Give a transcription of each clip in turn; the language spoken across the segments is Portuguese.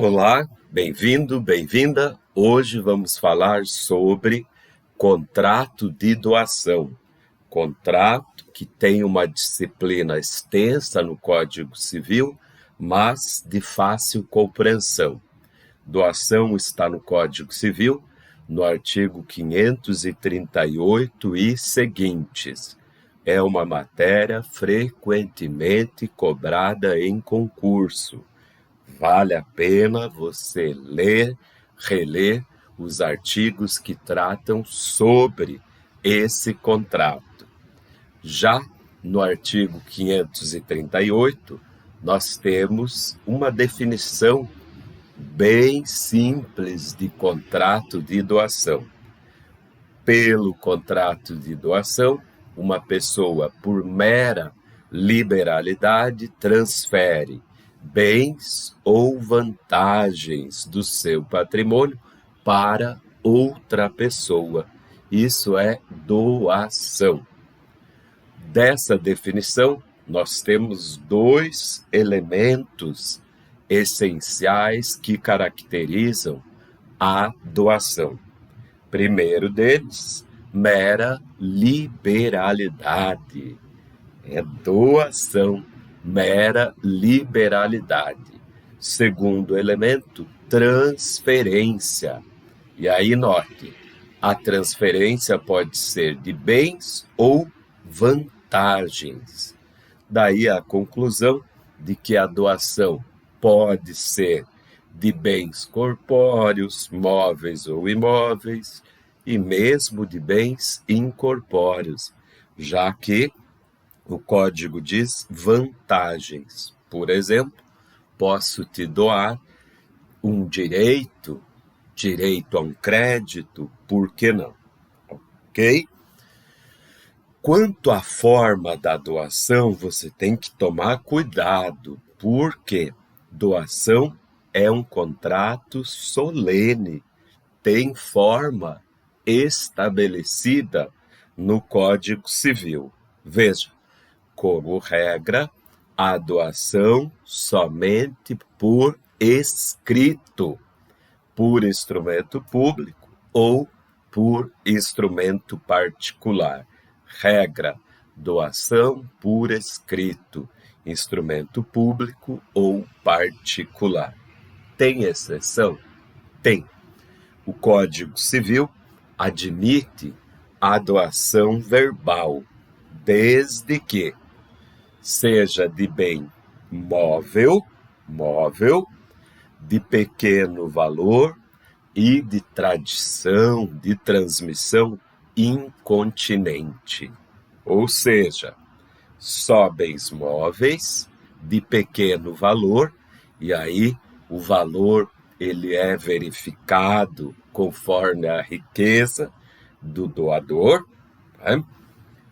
Olá, bem-vindo, bem-vinda. Hoje vamos falar sobre contrato de doação. Contrato que tem uma disciplina extensa no Código Civil, mas de fácil compreensão. Doação está no Código Civil, no artigo 538 e seguintes. É uma matéria frequentemente cobrada em concurso. Vale a pena você ler, reler os artigos que tratam sobre esse contrato. Já no artigo 538, nós temos uma definição bem simples de contrato de doação. Pelo contrato de doação, uma pessoa, por mera liberalidade, transfere bens ou vantagens do seu patrimônio para outra pessoa. Isso é doação. Dessa definição, nós temos dois elementos essenciais que caracterizam a doação. Primeiro deles, mera liberalidade. É doação, mera liberalidade. Segundo elemento, transferência. E aí note, a transferência pode ser de bens ou vantagens. Daí a conclusão de que a doação pode ser de bens corpóreos, móveis ou imóveis, e mesmo de bens incorpóreos, já que o código diz vantagens. Por exemplo, posso te doar um direito a um crédito, por que não? Ok? Quanto à forma da doação, você tem que tomar cuidado, porque doação é um contrato solene, tem forma estabelecida no Código Civil. Veja, como regra, a doação somente por escrito, por instrumento público ou por instrumento particular. Regra, doação por escrito, instrumento público ou particular. Tem exceção? Tem. O Código Civil admite a doação verbal, desde que seja de bem móvel, de pequeno valor e de tradição, de transmissão incontinente. Ou seja, só bens móveis de pequeno valor, e aí o valor ele é verificado conforme a riqueza do doador, né?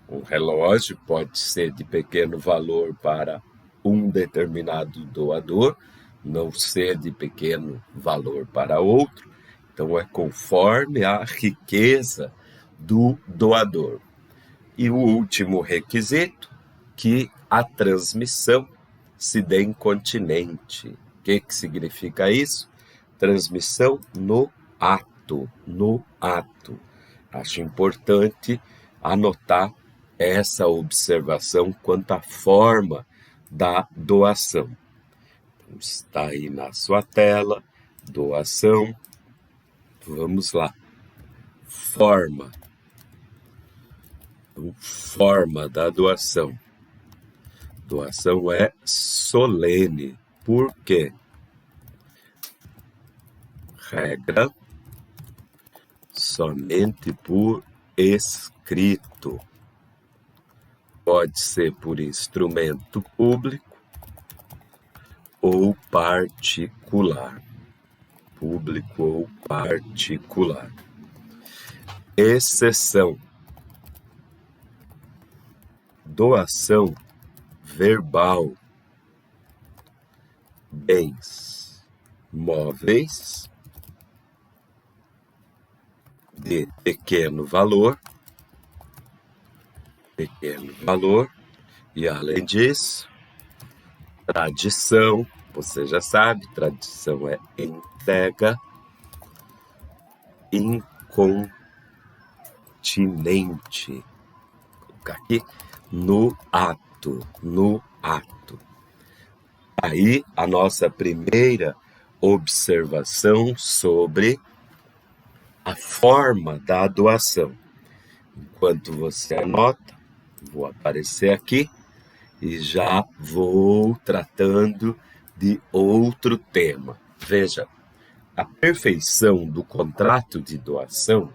Um relógio pode ser de pequeno valor para um determinado doador, não ser de pequeno valor para outro. Então, é conforme a riqueza do doador. E o último requisito, que a transmissão se dê incontinente. O que significa isso? Transmissão no ato. Acho importante anotar essa observação quanto à forma da doação. Então, está aí na sua tela, doação. Vamos lá. Forma da doação. Doação é solene. Por quê? Regra, somente por escrito. Pode ser por instrumento público ou particular. Exceção. Doação verbal. Bens móveis de pequeno valor, e além disso, tradição, você já sabe, tradição é entrega incontinente. Vou colocar aqui no ato, no ato. Aí a nossa primeira observação sobre a forma da doação. Enquanto você anota, vou aparecer aqui e já vou tratando de outro tema. Veja, a perfeição do contrato de doação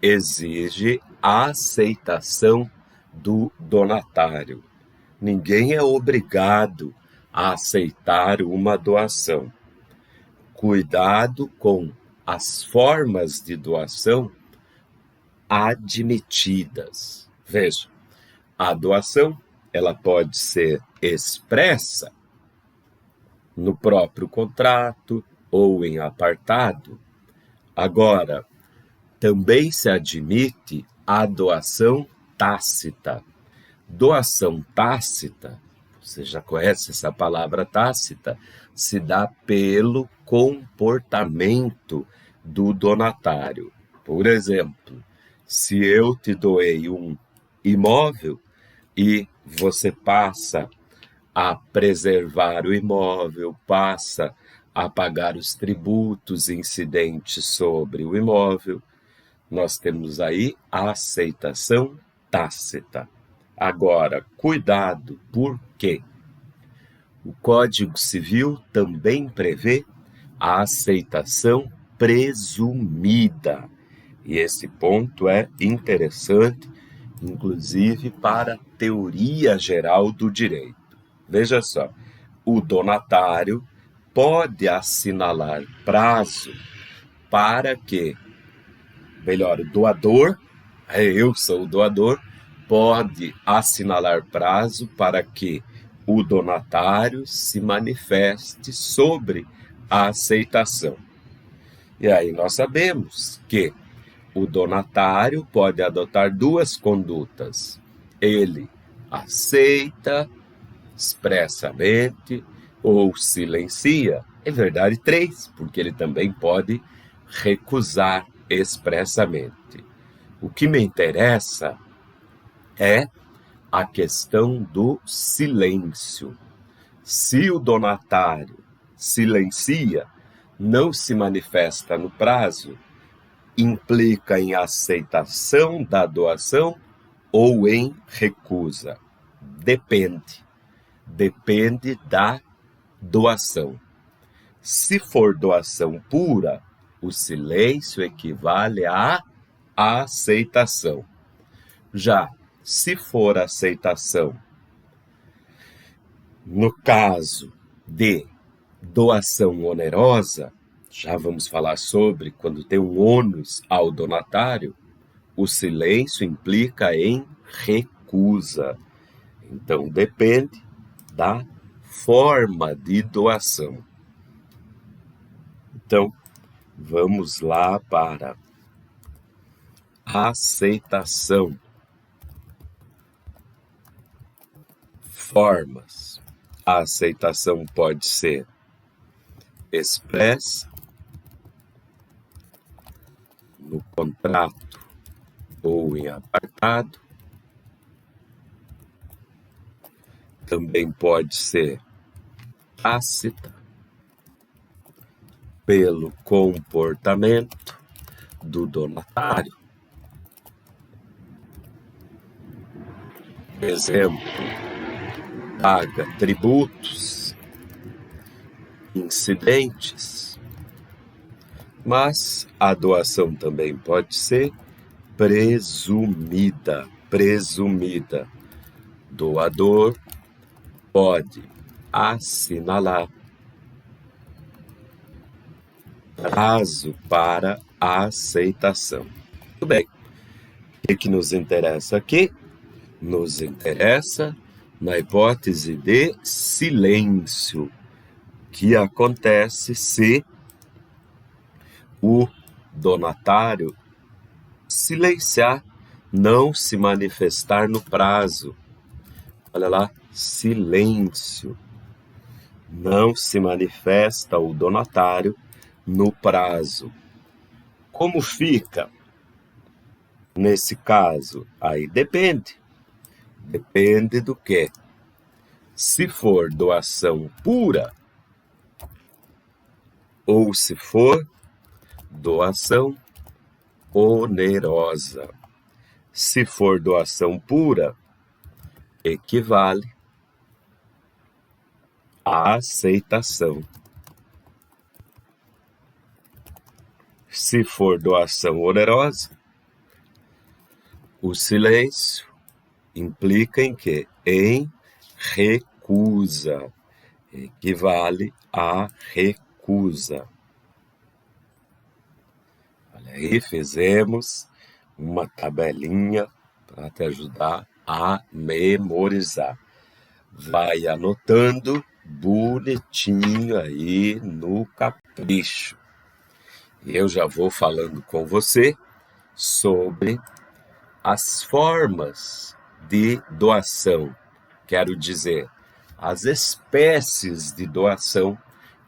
exige a aceitação do donatário. Ninguém é obrigado a aceitar uma doação. Cuidado com as formas de doação admitidas. Veja, a doação ela pode ser expressa no próprio contrato ou em apartado. Agora, também se admite a doação tácita. Doação tácita, você já conhece essa palavra tácita, se dá pelo comportamento do donatário. Por exemplo, se eu te doei um imóvel e você passa a preservar o imóvel, passa a pagar os tributos incidentes sobre o imóvel, nós temos aí a aceitação tácita. Agora, cuidado, por quê? O Código Civil também prevê a aceitação presumida. E esse ponto é interessante, inclusive para a teoria geral do direito. Veja só, o donatário pode assinalar prazo para que, melhor, o doador, eu sou o doador, pode assinalar prazo para que o donatário se manifeste sobre a aceitação. E aí nós sabemos que o donatário pode adotar duas condutas. Ele aceita expressamente ou silencia. É verdade, três, porque ele também pode recusar expressamente. O que me interessa é a questão do silêncio. Se o donatário silencia, não se manifesta no prazo, implica em aceitação da doação ou em recusa. Depende da doação. Se for doação pura, o silêncio equivale à aceitação. Já se for aceitação, no caso de doação onerosa, já vamos falar sobre quando tem um ônus ao donatário, o silêncio implica em recusa. Então, depende da forma de doação. Então, vamos lá para a aceitação. Formas. A aceitação pode ser expressa, no contrato ou em apartado. Também pode ser tácita, pelo comportamento do donatário. Exemplo, paga tributos, incidentes, mas a doação também pode ser presumida. Doador pode assinalar prazo para a aceitação. Tudo bem. O que nos interessa aqui? Nos interessa na hipótese de silêncio, que acontece se o donatário silenciar, não se manifestar no prazo. Olha lá, silêncio. não se manifesta o donatário no prazo. Como fica nesse caso? Aí depende. Depende do quê? Se for doação pura ou se for doação onerosa. Se for doação pura, equivale à aceitação. Se for doação onerosa, o silêncio implica em quê? Em recusa. Equivale à recusa. Olha aí, fizemos uma tabelinha para te ajudar a memorizar. Vai anotando bonitinho aí no capricho. Eu já vou falando com você sobre as formas de doação, quero dizer, as espécies de doação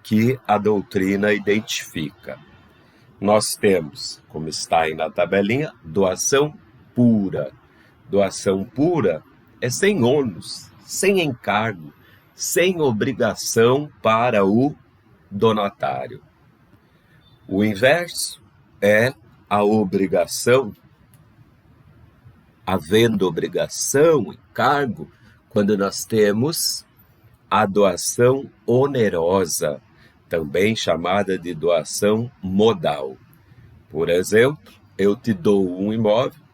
que a doutrina identifica. Nós temos, como está aí na tabelinha, doação pura. Doação pura é sem ônus, sem encargo, sem obrigação para o donatário. O inverso é a obrigação, havendo obrigação, encargo, quando nós temos a doação onerosa, também chamada de doação modal. Por exemplo, eu te dou um imóvel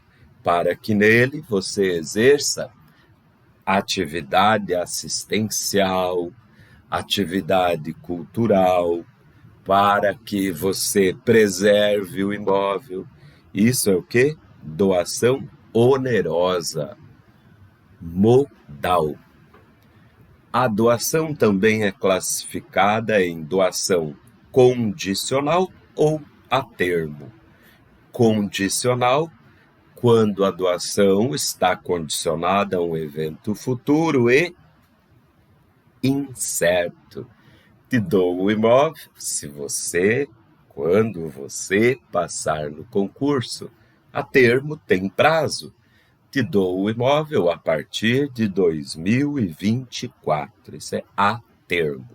para que nele você exerça atividade assistencial, atividade cultural, para que você preserve o imóvel. Isso é o quê? Doação onerosa, modal. A doação também é classificada em doação condicional ou a termo. Condicional, quando a doação está condicionada a um evento futuro e incerto. Te dou o imóvel quando você passar no concurso. A termo tem prazo. Te dou o imóvel a partir de 2024. Isso é a termo.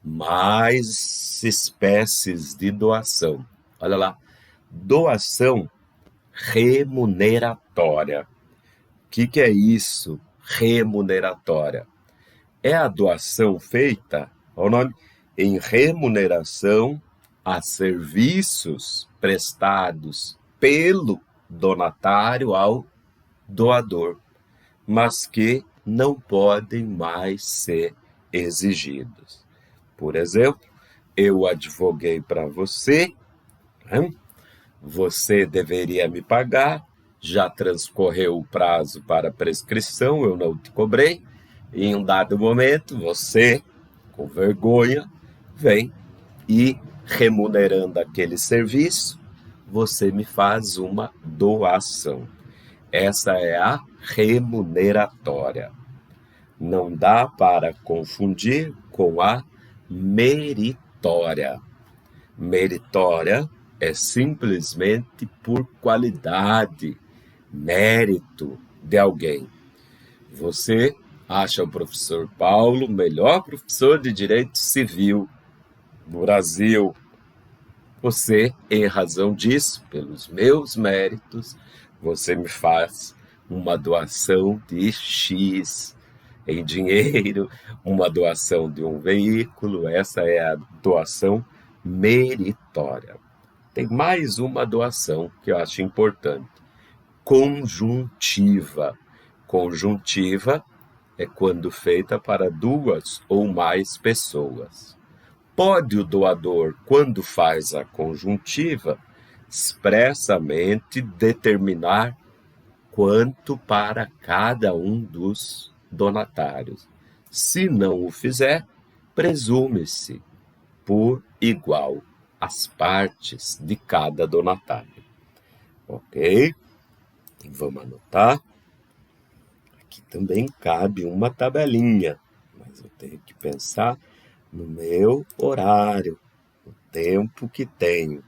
Mais espécies de doação. Olha lá. Doação remuneratória. O que é isso? Remuneratória. É a doação feita, olha o nome, em remuneração a serviços prestados pelo donatário ao doador, mas que não podem mais ser exigidos. Por exemplo, eu advoguei para você, né? Você deveria me pagar, já transcorreu o prazo para prescrição, eu não te cobrei. Em um dado momento, você, com vergonha, vem e, remunerando aquele serviço, você me faz uma doação. Essa é a remuneratória. Não dá para confundir com a meritória. Meritória é simplesmente por qualidade, mérito de alguém. Você acha o professor Paulo o melhor professor de direito civil do Brasil. Você, em razão disso, pelos meus méritos, você me faz uma doação de X em dinheiro, uma doação de um veículo. Essa é a doação meritória. Tem mais uma doação que eu acho importante. Conjuntiva. Conjuntiva é quando feita para duas ou mais pessoas. Pode o doador, quando faz a conjuntiva, expressamente determinar quanto para cada um dos donatários. Se não o fizer, presume-se por igual as partes de cada donatário. Ok? Vamos anotar. Aqui também cabe uma tabelinha, mas eu tenho que pensar no meu horário, no tempo que tenho.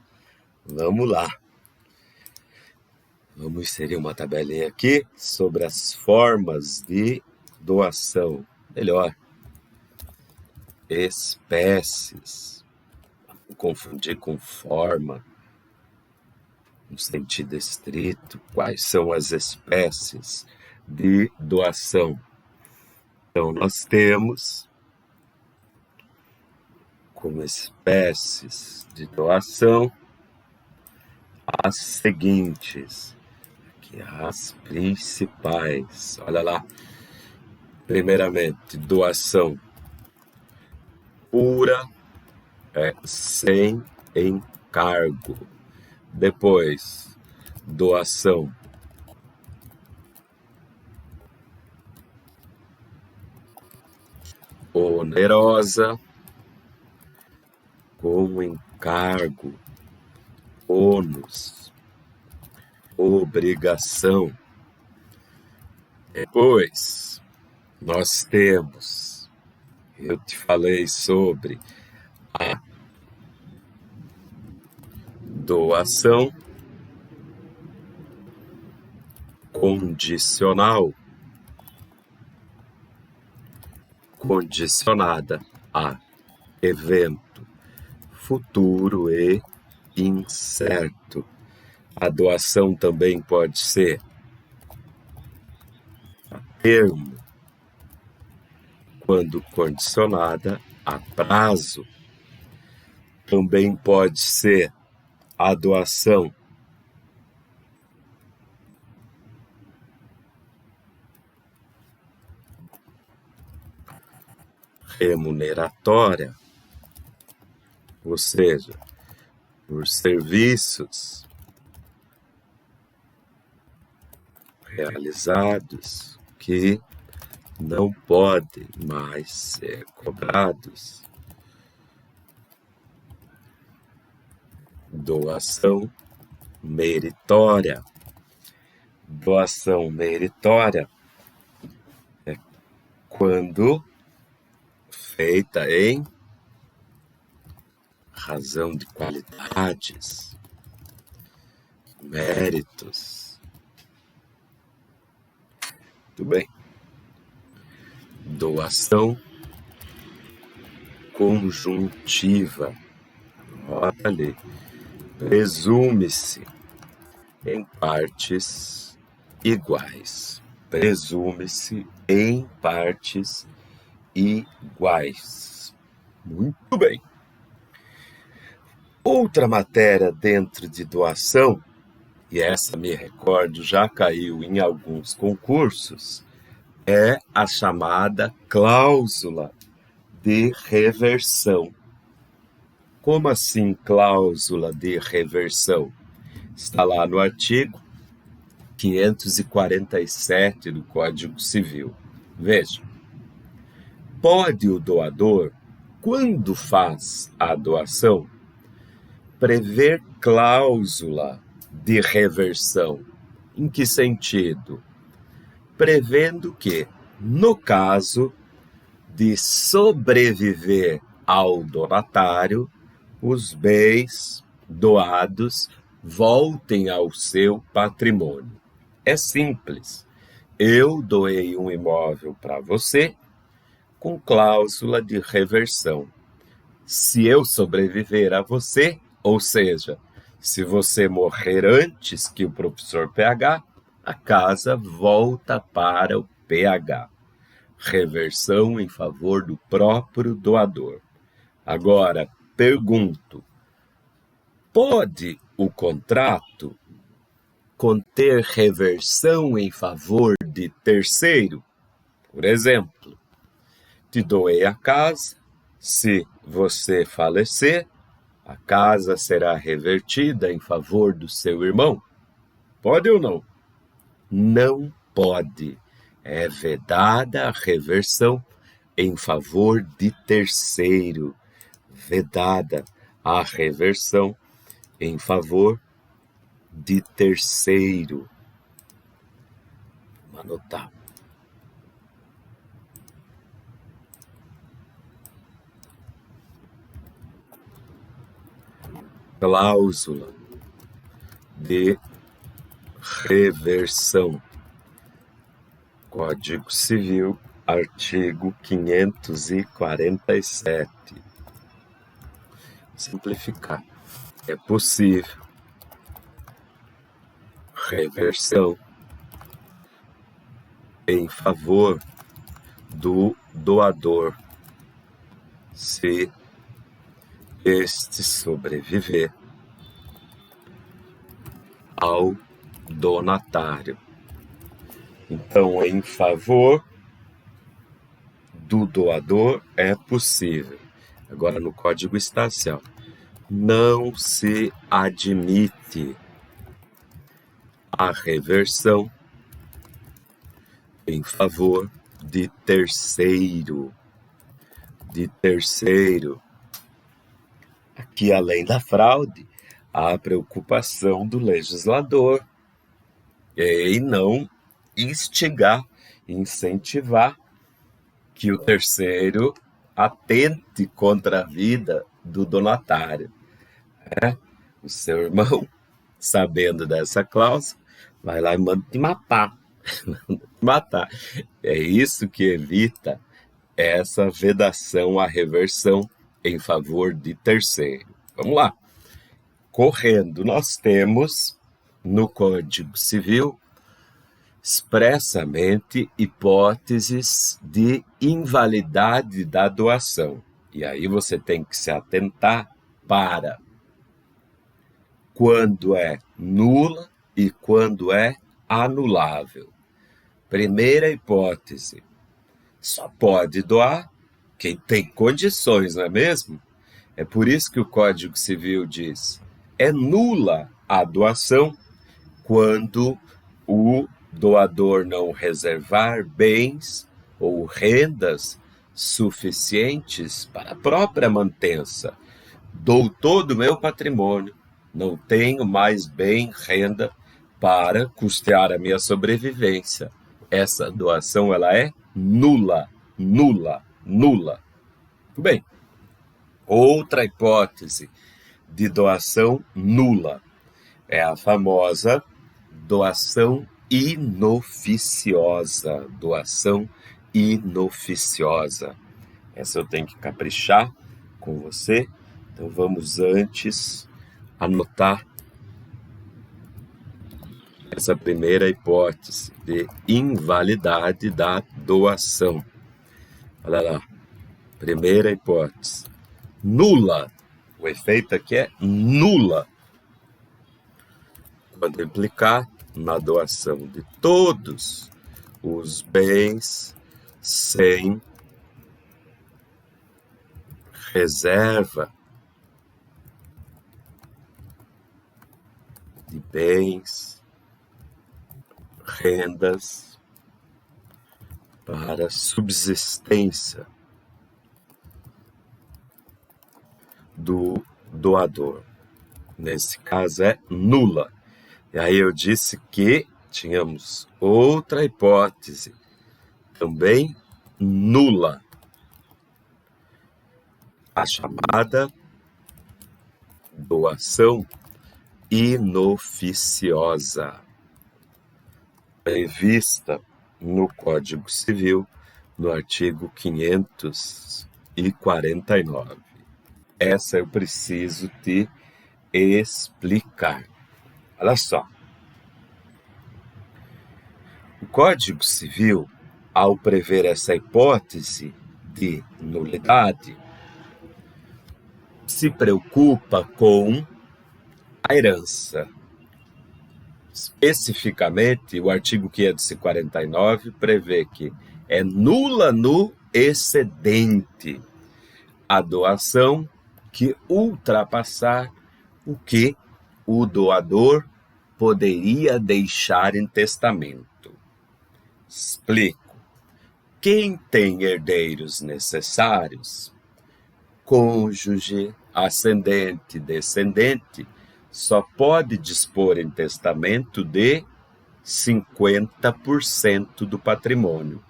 Vamos lá. Vamos inserir uma tabelinha aqui sobre as formas de doação. Melhor, espécies. Não confundir com forma, no sentido estrito. Quais são as espécies de doação? Então, nós temos como espécies de doação as seguintes, aqui as principais. Olha lá. Primeiramente, doação pura, sem encargo. Depois, doação onerosa, com encargo, ônus, obrigação. Depois, nós temos, eu te falei sobre a doação condicional, condicionada a evento futuro e incerto. A doação também pode ser a termo, quando condicionada a prazo. Também pode ser a doação remuneratória, ou seja, por serviços realizados que não podem mais ser cobrados. Doação meritória. Doação meritória é quando feita em razão de qualidades, méritos. Muito bem. Doação conjuntiva. Nota ali. Presume-se em partes iguais. Presume-se em partes iguais. Muito bem. Outra matéria dentro de doação, e essa me recordo já caiu em alguns concursos, é a chamada cláusula de reversão. Como assim cláusula de reversão? Está lá no artigo 547 do Código Civil. Veja, pode o doador, quando faz a doação, prever cláusula de reversão. Em que sentido? Prevendo que, no caso de sobreviver ao donatário, os bens doados voltem ao seu patrimônio. É simples. Eu doei um imóvel para você com cláusula de reversão. Se eu sobreviver a você, ou seja, se você morrer antes que o professor PH, a casa volta para o PH. Reversão em favor do próprio doador. Agora, pergunto, pode o contrato conter reversão em favor de terceiro? Por exemplo, te doei a casa, se você falecer, a casa será revertida em favor do seu irmão? Pode ou não? Não pode. É vedada a reversão em favor de terceiro. Vedada a reversão em favor de terceiro. Vamos anotar. cláusula de reversão. Código Civil, artigo 547. Simplificar. É possível reversão em favor do doador, se este sobreviver ao donatário. Então, em favor do doador é possível. Agora, no Código está assim, ó, não se admite a reversão em favor de terceiro. Aqui, além da fraude, há a preocupação do legislador em não instigar, incentivar que o terceiro atente contra a vida do donatário. O seu irmão, sabendo dessa cláusula, vai lá e manda te matar. É isso que evita essa vedação à reversão em favor de terceiro. Vamos lá. Correndo, nós temos no Código Civil expressamente hipóteses de invalidade da doação. E aí você tem que se atentar para quando é nula e quando é anulável. Primeira hipótese, só pode doar quem tem condições, não é mesmo? É por isso que o Código Civil diz, é nula a doação quando o doador não reservar bens ou rendas suficientes para a própria mantença. Dou todo o meu patrimônio, não tenho mais bem renda para custear a minha sobrevivência. Essa doação ela é nula. Muito bem. Outra hipótese de doação nula é a famosa doação inoficiosa. Essa eu tenho que caprichar com você. Então vamos antes anotar essa primeira hipótese de invalidade da doação. Olha lá, primeira hipótese, nula. O efeito aqui é nula. Quando implicar na doação de todos os bens sem reserva de bens, rendas para subsistência do doador. Nesse caso é nula. E aí eu disse que tínhamos outra hipótese, também nula, a chamada doação inoficiosa, prevista no Código Civil, no artigo 549. Essa eu preciso te explicar. Olha só. O Código Civil, ao prever essa hipótese de nulidade, se preocupa com a herança. Especificamente, o artigo 549 prevê que é nula no excedente a doação que ultrapassar o que o doador poderia deixar em testamento. Explico. Quem tem herdeiros necessários, cônjuge, ascendente, descendente, só pode dispor em testamento de 50% do patrimônio.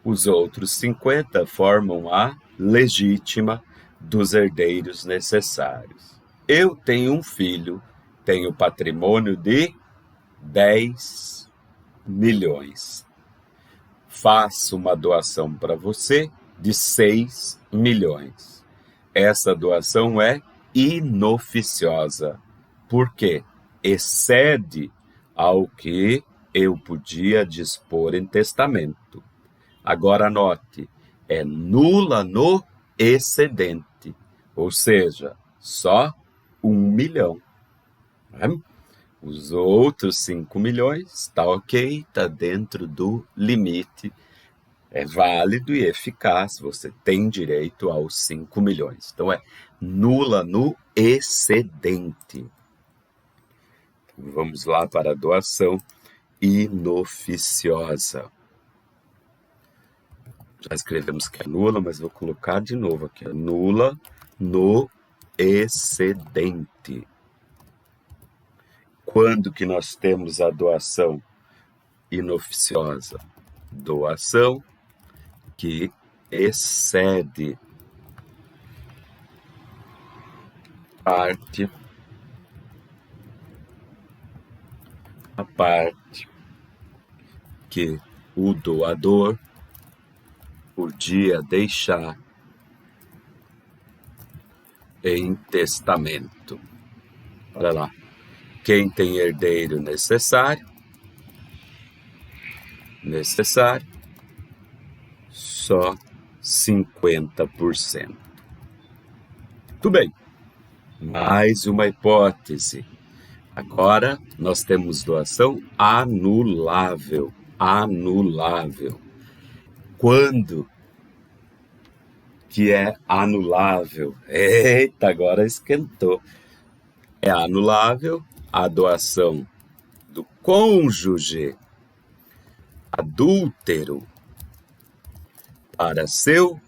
Os outros 50% formam a legítima dos herdeiros necessários. eu tenho um filho, tenho patrimônio de 10 milhões. Faço uma doação para você de 6 milhões. Essa doação é inoficiosa. Por quê? Excede ao que eu podia dispor em testamento. Agora anote, é nula no excedente, ou seja, só 1 milhão. Os outros 5 milhões, está ok, está dentro do limite, é válido e eficaz, você tem direito aos 5 milhões. Então, é nula no excedente. Vamos lá para a doação inoficiosa. Já escrevemos que é nula, mas vou colocar de novo aqui. É nula no excedente. Quando que nós temos a doação inoficiosa? Doação que excede a parte que o doador podia deixar em testamento. Olha lá. Quem tem herdeiro necessário, só 50%. Muito bem. Mais uma hipótese. Agora, nós temos doação anulável. Anulável. Quando que é anulável? Eita, agora esquentou. É anulável a doação do cônjuge adúltero para seu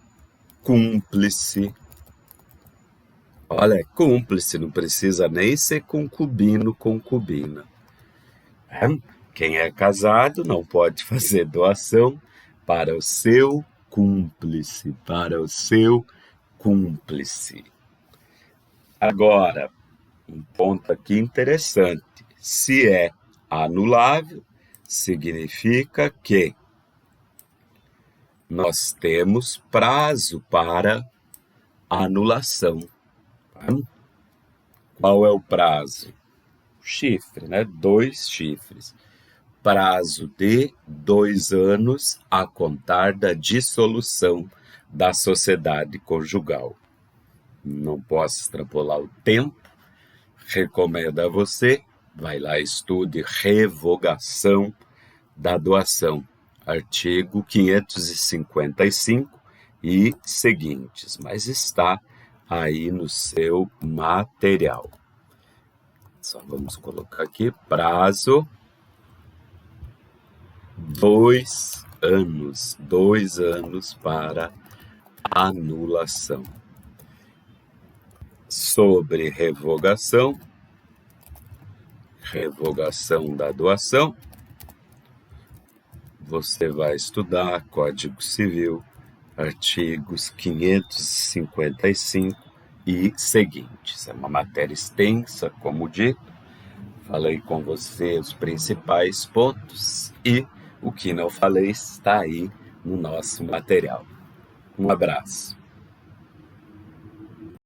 cúmplice. Olha, cúmplice, não precisa nem ser concubino, concubina. Quem é casado não pode fazer doação para o seu cúmplice, Agora, um ponto aqui interessante. Se é anulável, significa que nós temos prazo para anulação. Qual é o prazo? Chifre, né? 2 chifres. Prazo de 2 anos a contar da dissolução da sociedade conjugal. Não posso extrapolar o tempo. Recomendo a você, vai lá, estude revogação da doação, artigo 555 e seguintes, mas está aí no seu material. Só vamos colocar aqui, prazo 2 anos, 2 anos para anulação. Sobre revogação da doação, você vai estudar Código Civil, artigos 555 e seguintes. É uma matéria extensa, como dito. Falei com você os principais pontos e o que não falei está aí no nosso material. Um abraço.